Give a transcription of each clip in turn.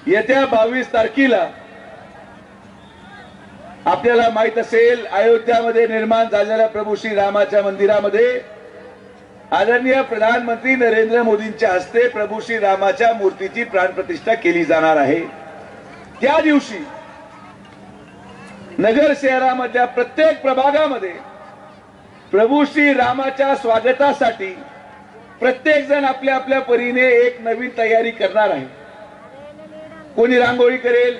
येत्या 22 तारखेला आपल्याला माहित असेल अयोध्यामध्ये निर्माण झालेल्या प्रभू श्री रामाच्या मंदिरामध्ये आदरणीय प्रधानमंत्री नरेंद्र मोदींच्या हस्ते प्रभू श्री रामाच्या मूर्तीची प्राणप्रतिष्ठा केली जाणार आहे। त्या दिवशी नगर शहरामधल्या प्रत्येक प्रभागामध्ये प्रभू श्री रामाच्या स्वागतासाठी प्रत्येक जण आपल्या आपल्या परीने एक नवीन तयारी करणार आहे। कोणी रांगोळी करेल,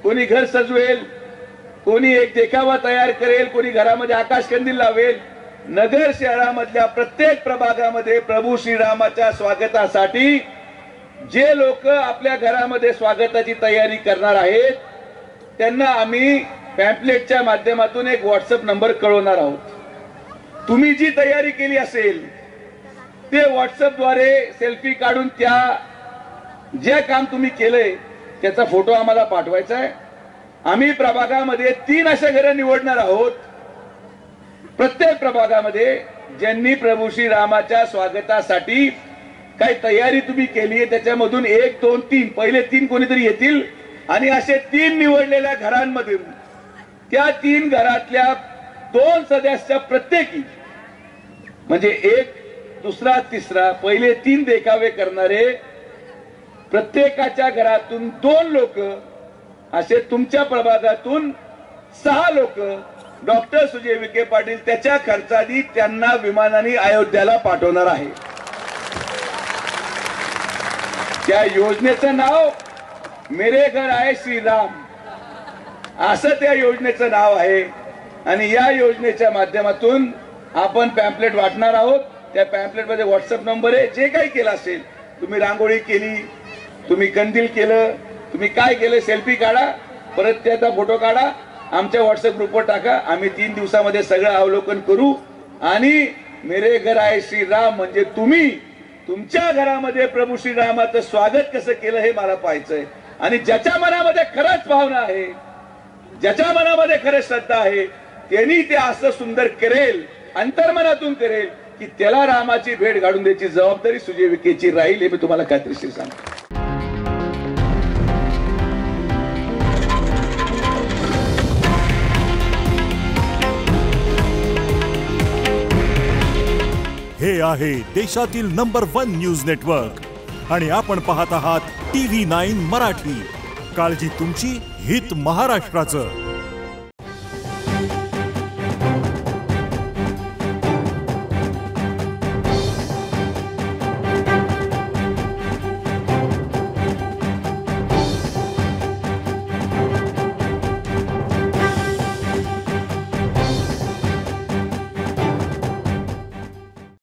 कोणी घर सजवेल, कोणी एक देखावा तयार करेल, कोणी घरामध्ये आकाशकंदील लावेल। नगर शहरामधल्या प्रत्येक प्रभागामध्ये प्रभू श्रीरामाच्या स्वागतासाठी जे लोक आपल्या घरामध्ये स्वागताची तयारी करणार आहेत त्यांना आम्ही पॅम्पलेटच्या माध्यमातून एक व्हॉट्सअप नंबर कळवणार आहोत। तुम्ही जी तयारी केली असेल ते व्हॉट्सअप द्वारे सेल्फी काढून त्या जे काम तुम्ही केलंय त्याचा फोटो आम्हाला पाठवायचा आहे। आम्ही प्रभागामध्ये 3 अशा घरे निवडणार आहोत। प्रत्येक प्रभागामध्ये ज्यांनी प्रभू श्री रामाच्या स्वागतासाठी काही तयारी तुम्ही केली आहे त्याच्यामधून 1 2 3 पहिले 3 कोणीतरी येतील आणि असे 3 निवडलेल्या घरांमधून त्या 3 घरातल्या 2 सदस्य प्रत्येकी म्हणजे एक दुसरा तिसरा पहिले 3 देखावे करणारे प्रत्येकाच्या घरातून 2 लोक असे तुमच्या प्रभागातून 6 लोक डॉक्टर सुजय विखे पाटील त्याच्या खर्चाने त्यांना विमानाने अयोध्याला पाठवणार आहे। त्या योजनेचं नाव मेरे घर आए श्री राम असं त्या योजनेचं नाव आहे आणि या योजनेच्या माध्यमातून आपण पॅम्पलेट वाटणार आहोत। त्या पॅम्पलेट मध्ये व्हॉट्सअप नंबर आहे। जे काही केलं असेल, तुम्ही रांगोळी केली, तुम्ही कंदील केलं, तुम्ही काय केलं सेल्फी काढा, परत त्याचा फोटो काढा, आमच्या व्हॉट्सअप ग्रुपवर टाका। आम्ही 3 दिवसामध्ये सगळं अवलोकन करू आणि मेरे घर आए श्री राम म्हणजे तुम्ही तुमच्या घरामध्ये प्रभू श्री रामाचं स्वागत कसं केलं हे मला पाहायचंय। आणि ज्याच्या मनामध्ये खरंच भावना आहे, ज्याच्या मनामध्ये खरंच श्रद्धा आहे त्यांनी ते असं सुंदर करेल, अंतर्मनातून करेल की त्याला रामाची भेट घालून द्यायची जबाबदारी सुजय विखेची राहील हे मी तुम्हाला खात्रीशीर सांगतो। हे आहे देशातील नंबर 1 न्यूज नेटवर्क आणि आपण पाहत आहात TV9 मराठी। काळजी तुमची, हित महाराष्ट्राचं।